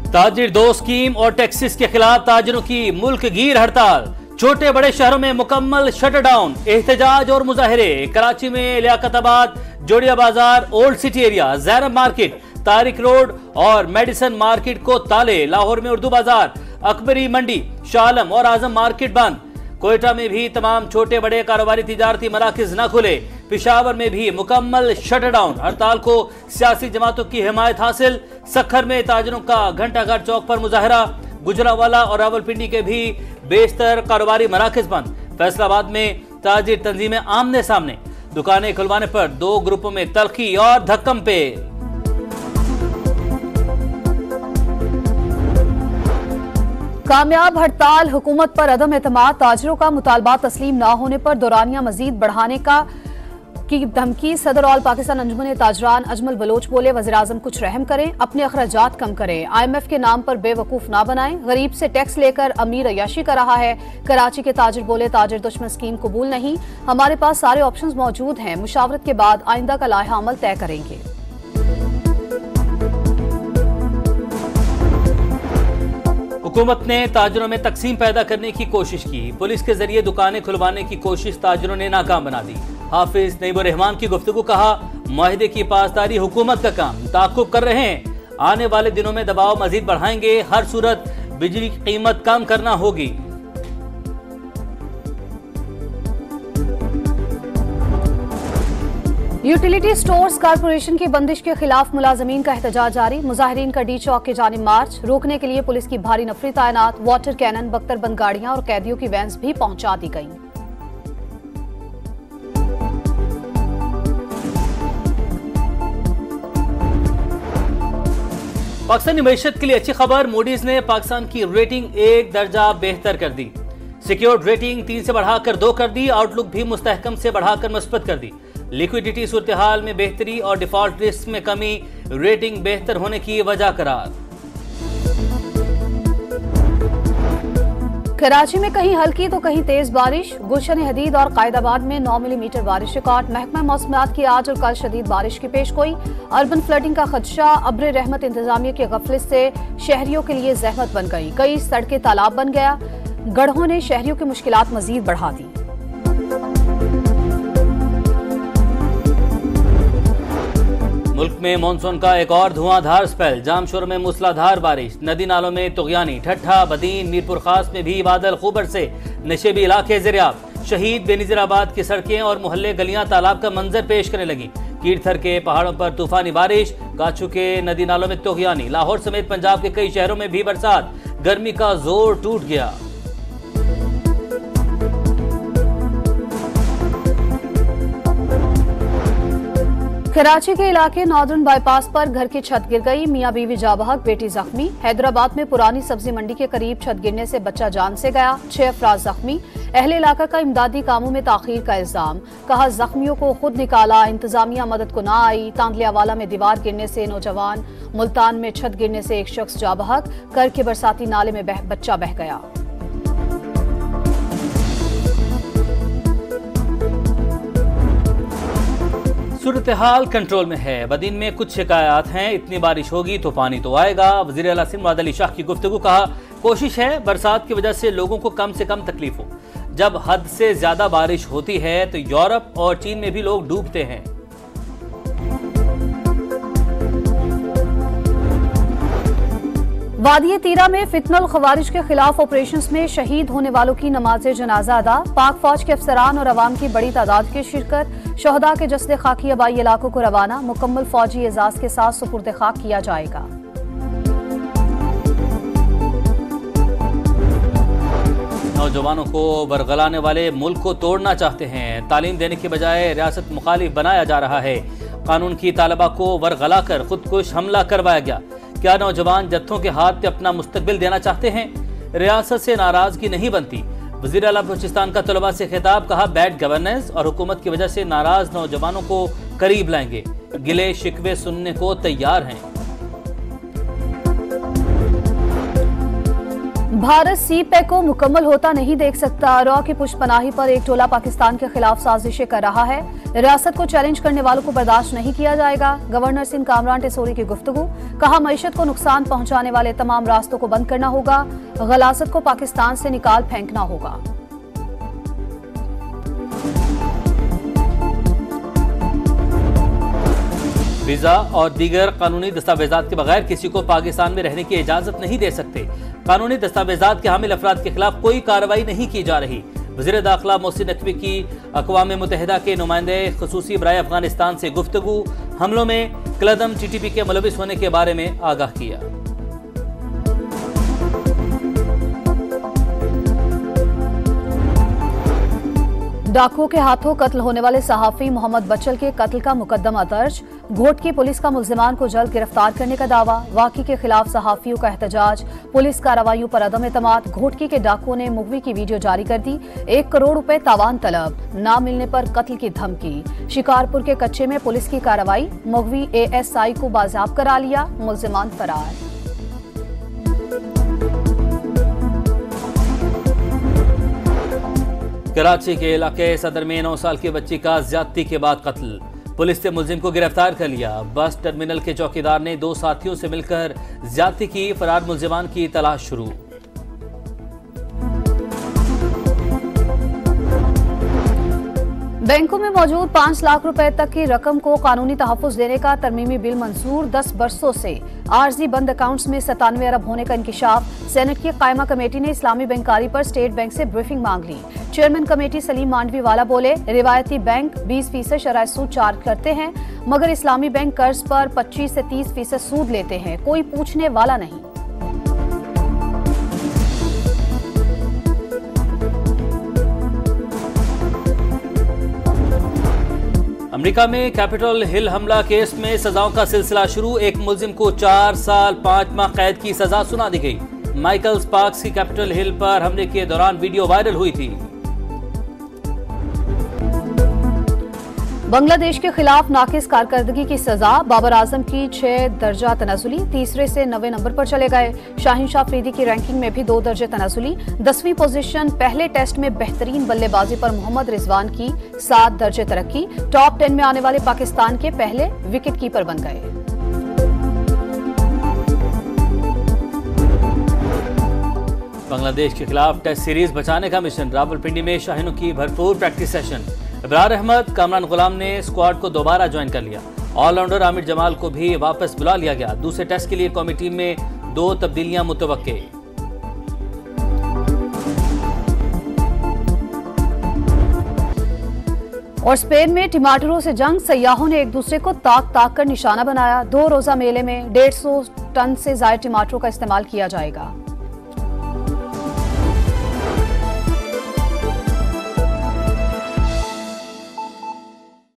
ताजिर दो स्कीम और टैक्सेस के खिलाफ ताजिरों की मुल्क गिर हड़ताल। छोटे बड़े शहरों में मुकम्मल शटडाउन, एहतजाज और मुजाहरे। कराची में लियाकताबाद, जोड़िया बाजार, old city area, Zainab market, Tariq road और मेडिसन मार्केट को ताले। लाहौर में उर्दू बाजार, अकबरी मंडी, शालम और आजम मार्केट बंद। कोयटा में भी तमाम छोटे बड़े कारोबारी तिजारती मराकज न खुले। पिशावर में भी मुकम्मल शटडाउन। हड़ताल को सियासी जमातों की हिमायत हासिल। सखर में ताजिरों का घंटाघर चौक पर मुजाहरा। गुजरावाला और रावलपिंडी के भी बेशतर कारोबारी मराकज बंद। फैसलाबाद में ताजिर तंजीमें आमने सामने। दुकानें खुलवाने पर दो ग्रुपों में तलखी और धक्कम पे। कामयाब हड़ताल, हुकूमत पर अदम एतमाद। ताजिरों का मुतालबा तस्लीम न होने पर दौरानिया मजीद बढ़ाने की धमकी। सदर ऑल पाकिस्तान अंजुमन ताजरान अजमल बलोच बोले, वज़ीर-ए-आज़म कुछ रहम करें, अपने अखराजात कम करें, IMF के नाम पर बेवकूफ ना बनाएं। गरीब से टैक्स लेकर अमीर अयाशी कर रहा है। कराची के ताजिर बोले, ताजिर दुश्मन स्कीम कबूल नहीं, हमारे पास सारे ऑप्शंस मौजूद हैं, मुशावरत के बाद आइंदा का लाहा अमल तय करेंगे। हुकूमत ने ताजिरों में तकसीम पैदा करने की कोशिश की। पुलिस के जरिए दुकानें खुलवाने की कोशिश ताजिरों ने नाकाम बना दी। हाफिज नईमुर रहमान की गुफ्तगू, कहा मुआहिदे की पासदारी हुकूमत का काम, ताक़ुब कर रहे हैं, आने वाले दिनों में दबाव मजीद बढ़ाएंगे, हर सूरत बिजली की कीमत कम करना होगी। यूटिलिटी स्टोर्स कॉरपोरेशन की बंदिश के खिलाफ मुलाजमीन का एहतजाज जारी। मुजाहिरीन का डी चौक के जानिब मार्च। रोकने के लिए पुलिस की भारी नफरी तैनात। वाटर कैनन, बख्तरबंद गाड़ियां और कैदियों की वैन्स भी पहुंचा दी गईं। पाकिस्तानी मईशत के लिए अच्छी खबर। मूडीज ने पाकिस्तान की रेटिंग 1 दर्जा बेहतर कर दी। सिक्योर्ड रेटिंग 3 से बढ़ाकर 2 कर दी। आउटलुक भी मुस्तहकम से बढ़ाकर मुस्बत कर दी। लिक्विडिटी सूरत हाल में बेहतरी और डिफॉल्ट रिस्क में कमी रेटिंग बेहतर होने की वजह करार। कराची में कहीं हल्की तो कहीं तेज बारिश। गुलशन हदीद और कायदाबाद में 9 मिलीमीटर बारिश रिकॉर्ड। महकमा मौसमियात की आज और कल शदीद बारिश की पेशगोई। अर्बन फ्लडिंग का खदशा। अब्र रहमत इंतजामिया की गफलत से शहरियों के लिए जहमत बन गई। कई सड़कें तालाब बन गया। गढ़ों ने शहरियों की मुश्किलात मजीद बढ़ा दी। मुल्क में मानसून का एक और धुआंधार स्पेल। जामशोर में मूसलाधार बारिश। नदी नालों में तुगयानी। ठट्ठा, बदीन, मीरपुर खास में भी बादल खूबर से नशेबी इलाके ज़ेरियाब। शहीद बेनज़ीराबाद की सड़कें और मोहल्ले गलियां तालाब का मंजर पेश करने लगी। कीरथर के पहाड़ों पर तूफानी बारिश। काचू के नदी नालों में तुगयानी। लाहौर समेत पंजाब के कई शहरों में भी बरसात। गर्मी का जोर टूट गया। कराची के इलाके नॉर्दर्न बाईपास पर घर की छत गिर गई। मियां बीवी जाबहक, बेटी जख्मी। हैदराबाद में पुरानी सब्जी मंडी के करीब छत गिरने से बच्चा जान से गया। 6 अफराद जख्मी। अहले इलाका का इमदादी कामों में ताखीर का इल्जाम। कहा जख्मियों को खुद निकाला, इंतजामिया मदद को ना आई। तांदलियावाला में दीवार गिरने से नौजवान। मुल्तान में छत गिरने से एक शख्स जाबहक। कर के बरसाती नाले में बच्चा बह गया। सूरत हाल कंट्रोल में है। बदीन में कुछ शिकायत हैं। इतनी बारिश होगी तो पानी तो आएगा। वज़ीर आला सिंध मुराद अली शाह की गुफ्तगू, कहा कोशिश है बरसात की वजह से लोगों को कम से कम तकलीफ हो। जब हद से ज्यादा बारिश होती है तो यूरोप और चीन में भी लोग डूबते हैं। वादिये तीरा में फितनल खवारिज के खिलाफ ऑपरेशंस में शहीद होने वालों की नमाज जनाजा अदा। पाक फौज के अफसरान और अवाम की बड़ी तादाद की शिरकत। शहदा के जस्दे खाकी आबाई इलाकों को रवाना। मुकम्मल फौजी एजाज के साथ सुपुर्द खाक किया जाएगा। नौजवानों को बरगलाने वाले मुल्क को तोड़ना चाहते हैं। तालीम देने के बजाय रियासत मुखालिफ बनाया जा रहा है। कानून की तालबा को बरगला कर खुदकुश हमला करवाया गया। क्या नौजवान जत्थों के हाथ में अपना मुस्तकबिल देना चाहते हैं? रियासत से नाराजगी नहीं बनती। वज़ीर आला बलूचिस्तान का तलबा से खिताब, कहा बैड गवर्नेंस और हुकूमत की वजह से नाराज नौजवानों को करीब लाएंगे। गिले शिकवे सुनने को तैयार हैं। भारत सी पैक को मुकम्मल होता नहीं देख सकता। रॉ की पुष्पनाही पर एक टोला पाकिस्तान के खिलाफ साजिशें कर रहा है। रियासत को चैलेंज करने वालों को बर्दाश्त नहीं किया जाएगा। गवर्नर सिंध कामरान टेसोरी की गुफ्तगू, कहा मईशत को नुकसान पहुंचाने वाले तमाम रास्तों को बंद करना होगा। गलासत को पाकिस्तान से निकाल फेंकना होगा। वीजा और दीगर कानूनी दस्तावेजात के बगैर किसी को पाकिस्तान में रहने की इजाजत नहीं दे सकते। कानूनी दस्तावेजात के हामिल अफराद के खिलाफ कोई कार्रवाई नहीं की जा रही। वज़ीर दाखिला मोहसिन नकवी की अक़वाम मुत्तहिदा के नुमाइंदे ख़ुसूसी बराए अफगानिस्तान से गुफ्तगू, हमलों में कलअदम TTP के मुलविस होने के बारे में आगाह किया। डाकुओं के हाथों कत्ल होने वाले सहाफी मोहम्मद बचल के कत्ल का मुकदमा दर्ज। घोटकी पुलिस का मुल्जिमान को जल्द गिरफ्तार करने का दावा। वाक़ई के खिलाफ सहाफियों का एहतजाज। पुलिस कार्रवाइयों पर अदम एतमाद। घोटकी के डाकुओं ने मुगवी की वीडियो जारी कर दी। 1 करोड़ रुपए तावान तलब, ना मिलने पर कत्ल की धमकी। शिकारपुर के कच्चे में पुलिस की कार्रवाई। मुगवी ASI को बाजियाब करा लिया। मुल्जिमान फरार। कराची के इलाके सदर में 9 साल की बच्ची का ज्यादती के बाद कत्ल। पुलिस ने मुलजिम को गिरफ्तार कर लिया। बस टर्मिनल के चौकीदार ने 2 साथियों से मिलकर ज्यादती की। फरार मुलजिमान की तलाश शुरू। बैंकों में मौजूद 5 लाख रुपए तक की रकम को कानूनी तहफ़्फ़ुज़ देने का तरमीमी बिल मंजूर। 10 बरसों से आर्जी बंद अकाउंट्स में 97 अरब होने का इंकिशाफ। सेनेट की कायमा कमेटी ने इस्लामी बैंकारी पर स्टेट बैंक से ब्रीफिंग मांग ली। चेयरमैन कमेटी सलीम मांडवी वाला बोले, रिवायती बैंक 20% शराय सूद चार्ज करते हैं, मगर इस्लामी बैंक कर्ज पर 25 से 30% सूद लेते हैं, कोई पूछने वाला नहीं। अमेरिका में कैपिटल हिल हमला केस में सजाओं का सिलसिला शुरू। एक मुलजिम को 4 साल 5 माह कैद की सजा सुना दी गई। माइकल स्पार्क्स की कैपिटल हिल पर हमले के दौरान वीडियो वायरल हुई थी। बांग्लादेश के खिलाफ नाकिस कारकर्दगी की सजा। बाबर आजम की 6 दर्जा तनाजुली, तीसरे से 9वें नंबर पर चले गए। शाहीन शाह अफरीदी की रैंकिंग में भी 2 दर्जे तनाजुली। 10वीं पोजीशन। पहले टेस्ट में बेहतरीन बल्लेबाजी पर मोहम्मद रिजवान की 7 दर्जे तरक्की। टॉप 10 में आने वाले पाकिस्तान के पहले विकेट कीपर बन गए। बांग्लादेश के खिलाफ टेस्ट सीरीज बचाने का मिशन। रावलपिंडी में शाहीनों की भरपूर प्रैक्टिस सेशन। इब्रार अहमद, कामरान गुलाम ने स्क्वाड को दोबारा ज्वाइन कर लिया। ऑलराउंडर आमिर जमाल को भी वापस बुला लिया गया। दूसरे टेस्ट के लिए कौमी टीम में 2 तब्दीलियां मुतवक्के। और स्पेन में टमाटरों से जंग। सयाहों ने एक दूसरे को ताक ताक कर निशाना बनाया। 2 रोजा मेले में 150 टन से ज्यादा टमाटरों का इस्तेमाल किया जाएगा।